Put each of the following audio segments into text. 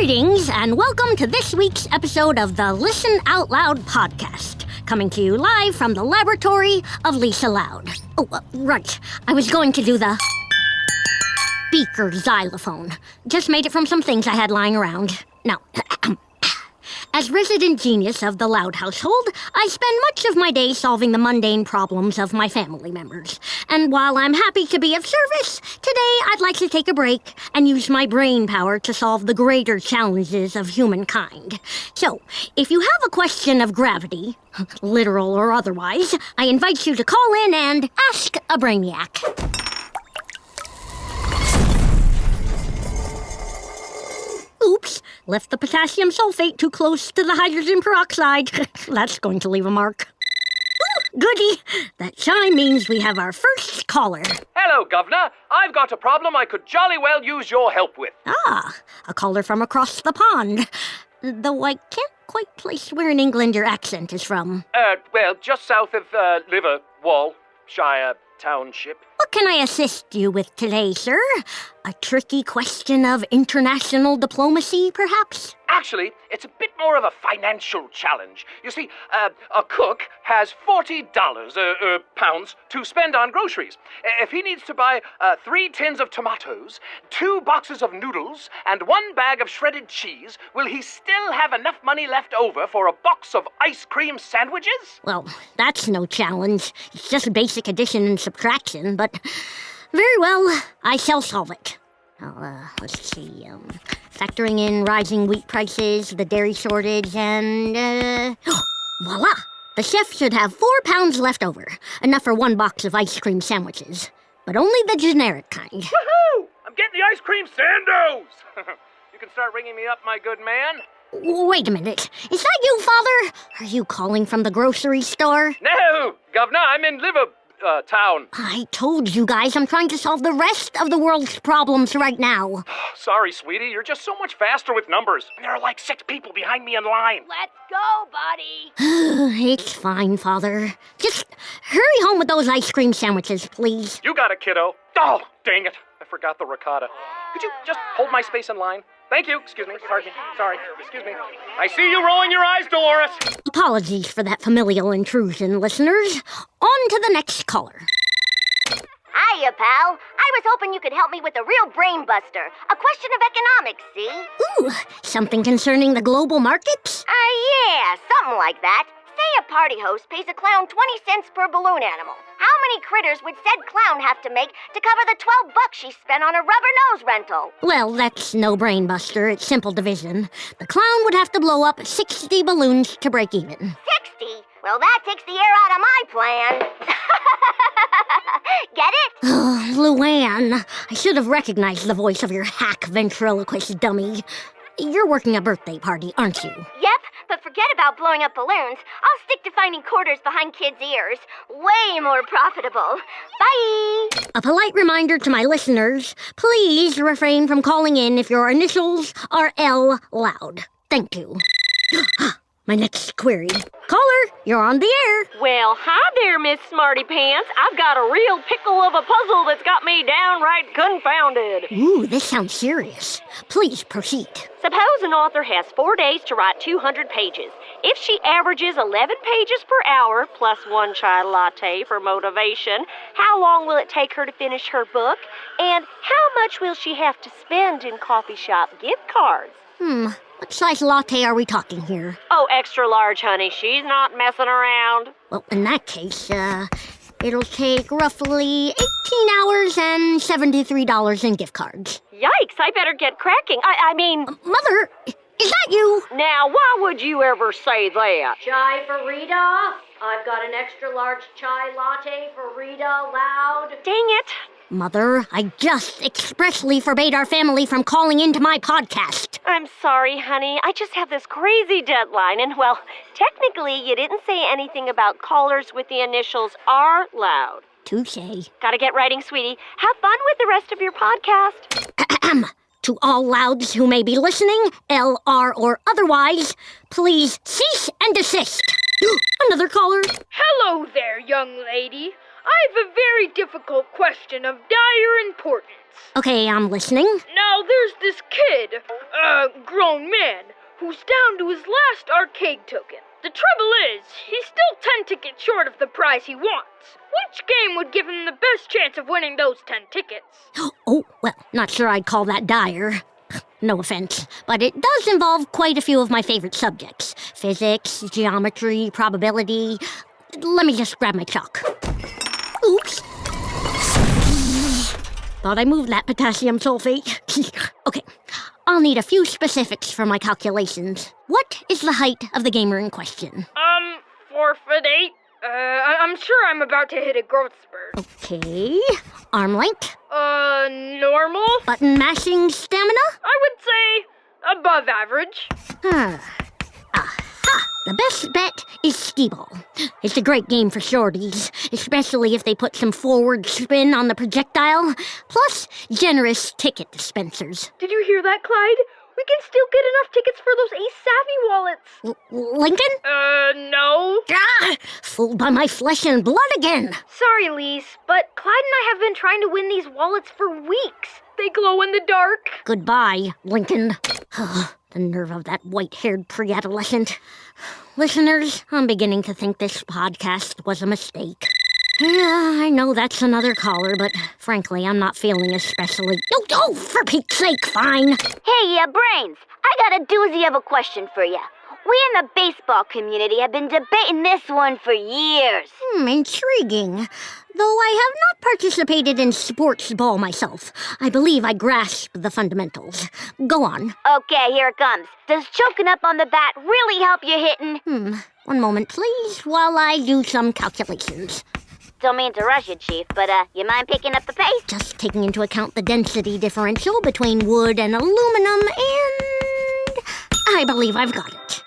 Greetings, and welcome to this week's episode of the Listen Out Loud podcast, coming to you live from the laboratory of Lisa Loud. Oh, right. I was going to do the speaker xylophone. Just made it from some things I had lying around. Now, as resident genius of the Loud household, I spend much of my day solving the mundane problems of my family members. And while I'm happy to be of service, today I'd like to take a break and use my brain power to solve the greater challenges of humankind. So, if you have a question of gravity, literal or otherwise, I invite you to call in and ask a brainiac. Oops, left the potassium sulfate too close to the hydrogen peroxide. That's going to leave a mark. Ooh, goody! That chime means we have our first caller. Hello, Governor. I've got a problem I could jolly well use your help with. Ah, a caller from across the pond. Though I can't quite place where in England your accent is from. Well, just south of, Shire Township. What can I assist you with today, sir? A tricky question of international diplomacy, perhaps? Actually, it's a bit more of a financial challenge. You see, a cook has $40, pounds, to spend on groceries. If he needs to buy 3 tins of tomatoes, 2 boxes of noodles, and 1 bag of shredded cheese, will he still have enough money left over for a box of ice cream sandwiches? Well, that's no challenge. It's just basic addition and subtraction, but very well, I shall solve it. Let's see, factoring in rising wheat prices, the dairy shortage, and, voila! The chef should have 4 pounds left over, enough for 1 box of ice cream sandwiches, but only the generic kind. Woohoo! I'm getting the ice cream sandos! You can start ringing me up, my good man. Wait a minute, is that you, Father? Are you calling from the grocery store? No, Governor, I'm in town. I told you guys I'm trying to solve the rest of the world's problems right now. Sorry, sweetie, you're just so much faster with numbers. There are like 6 people behind me in line. Let's go, buddy. It's fine, Father. Just hurry home with those ice cream sandwiches, please. You got it, kiddo. Oh, dang it. I forgot the ricotta. Could you just hold my space in line? Thank you. Excuse me. Sorry. Excuse me. I see you rolling your eyes, Dolores. Apologies for that familial intrusion, listeners. On to the next caller. Hiya, pal. I was hoping you could help me with a real brain buster. A question of economics, see? Ooh, something concerning the global markets? Yeah, something like that. Say a party host pays a clown 20 cents per balloon animal. How many critters would said clown have to make to cover the $12 she spent on a rubber nose rental? Well, that's no brain buster. It's simple division. The clown would have to blow up 60 balloons to break even. 60? Well, that takes the air out of my plan. Get it? Luann, I should have recognized the voice of your hack ventriloquist dummy. You're working a birthday party, aren't you? Yep, but forget about blowing up balloons. I'll stick to finding quarters behind kids' ears. Way more profitable. Bye! A polite reminder to my listeners, please refrain from calling in if your initials are L loud. Thank you. My next query. Caller, you're on the air. Well, hi there, Miss Smarty Pants. I've got a real pickle of a puzzle that's got me downright confounded. Ooh, this sounds serious. Please proceed. Suppose an author has 4 days to write 200 pages. If she averages 11 pages per hour, plus 1 chai latte for motivation, how long will it take her to finish her book? And how much will she have to spend in coffee shop gift cards? What size latte are we talking here? Oh, extra large, honey. She's not messing around. Well, in that case, it'll take roughly 18 hours and $73 in gift cards. Yikes, I better get cracking. I mean... Mother, is that you? Now, why would you ever say that? Chai for Rita? I've got an extra large chai latte for Rita Loud. Dang it. Mother, I just expressly forbade our family from calling into my podcast. I'm sorry, honey. I just have this crazy deadline, and, well, technically, you didn't say anything about callers with the initials R loud. Touché. Gotta get writing, sweetie. Have fun with the rest of your podcast. To all louds who may be listening, L, R, or otherwise, please cease and desist. Another caller. Hello there, young lady. I've a very difficult question of dire importance. Okay, I'm listening. Now there's this kid, grown man, who's down to his last arcade token. The trouble is, he's still 10 tickets short of the prize he wants. Which game would give him the best chance of winning those 10 tickets? Oh, well, not sure I'd call that dire. No offense, but it does involve quite a few of my favorite subjects. Physics, geometry, probability. Let me just grab my chalk. Oops. Thought I moved that potassium sulfate. Okay, I'll need a few specifics for my calculations. What is the height of the gamer in question? 4'8". I'm sure I'm about to hit a growth spurt. Okay. Arm length? Normal? Button mashing stamina? I would say above average. Aha! The best bet is skee-ball. It's a great game for shorties, especially if they put some forward spin on the projectile, plus generous ticket dispensers. Did you hear that, Clyde? We can still get enough tickets for those Ace Savvy wallets. Lincoln? No. Ah! Fooled by my flesh and blood again. Sorry, Lise, but Clyde and I have been trying to win these wallets for weeks. They glow in the dark. Goodbye, Lincoln. The nerve of that white-haired pre-adolescent. Listeners, I'm beginning to think this podcast was a mistake. Yeah, I know that's another caller, but frankly, I'm not feeling especially... Oh, for Pete's sake, fine. Hey, Brains, I got a doozy of a question for you. We in the baseball community have been debating this one for years. Intriguing. Though I have not participated in sports ball myself, I believe I grasp the fundamentals. Go on. Okay, here it comes. Does choking up on the bat really help you hitting? One moment, please, while I do some calculations. Don't mean to rush you, Chief, but you mind picking up the pace? Just taking into account the density differential between wood and aluminum, and I believe I've got it.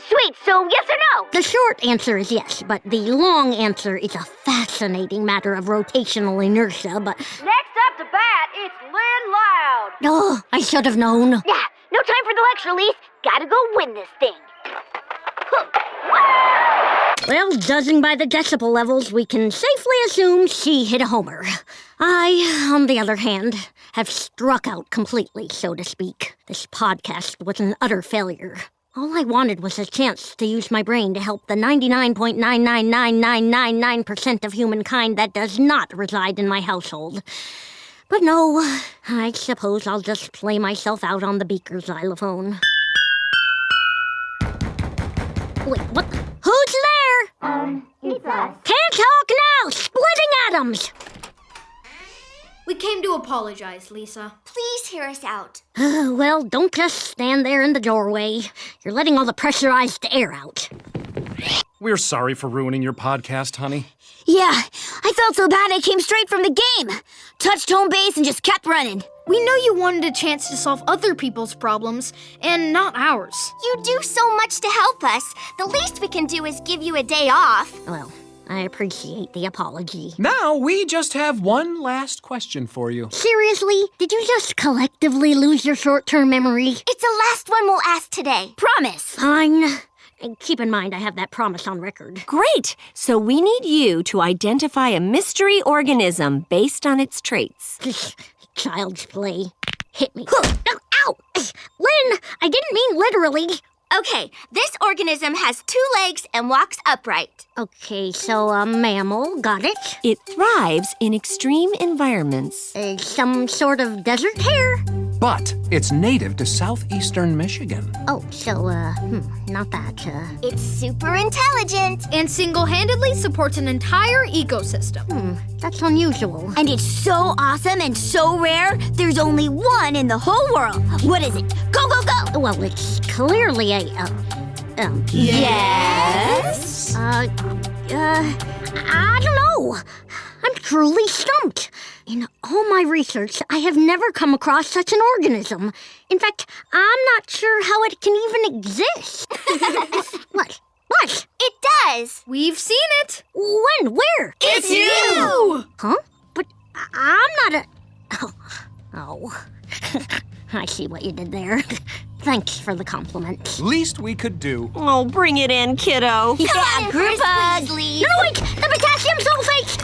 Sweet, so yes or no? The short answer is yes, but the long answer is a fascinating matter of rotational inertia, but... Next up to bat, it's Lynn Loud. Oh, I should have known. Yeah, no time for the lecture, Lise. Gotta go win this thing. Well, judging by the decibel levels, we can safely assume she hit a homer. I, on the other hand, have struck out completely, so to speak. This podcast was an utter failure. All I wanted was a chance to use my brain to help the 99.999999% of humankind that does not reside in my household. But no, I suppose I'll just play myself out on the beaker xylophone. Wait, what? Who's there? It's us. Can't talk now! Splitting atoms! We came to apologize, Lisa. Please hear us out. Well, don't just stand there in the doorway. You're letting all the pressurized air out. We're sorry for ruining your podcast, honey. Yeah, I felt so bad I came straight from the game. Touched home base and just kept running. We know you wanted a chance to solve other people's problems, and not ours. You do so much to help us. The least we can do is give you a day off. Well, I appreciate the apology. Now we just have one last question for you. Seriously? Did you just collectively lose your short-term memory? It's the last one we'll ask today. Promise. Fine. And keep in mind I have that promise on record. Great! So we need you to identify a mystery organism based on its traits. Child's play. Hit me. Ow! Lynn, I didn't mean literally. Okay, this organism has 2 legs and walks upright. Okay, so a mammal, got it. It thrives in extreme environments. Some sort of desert hare? But it's native to southeastern Michigan. Oh, so, not that, It's super intelligent. And single-handedly supports an entire ecosystem. That's unusual. And it's so awesome and so rare, there's only one in the whole world. What is it? Go, go, go! Well, it's clearly a, Yes? I don't know. I'm truly stumped. In all my research, I have never come across such an organism. In fact, I'm not sure how it can even exist. What? What? It does. We've seen it. When? Where? It's you! Huh? But I'm not a... Oh. I see what you did there. Thanks for the compliment. Least we could do. Oh, bring it in, kiddo. Yeah, group hug. No, wait! The potassium sulfate!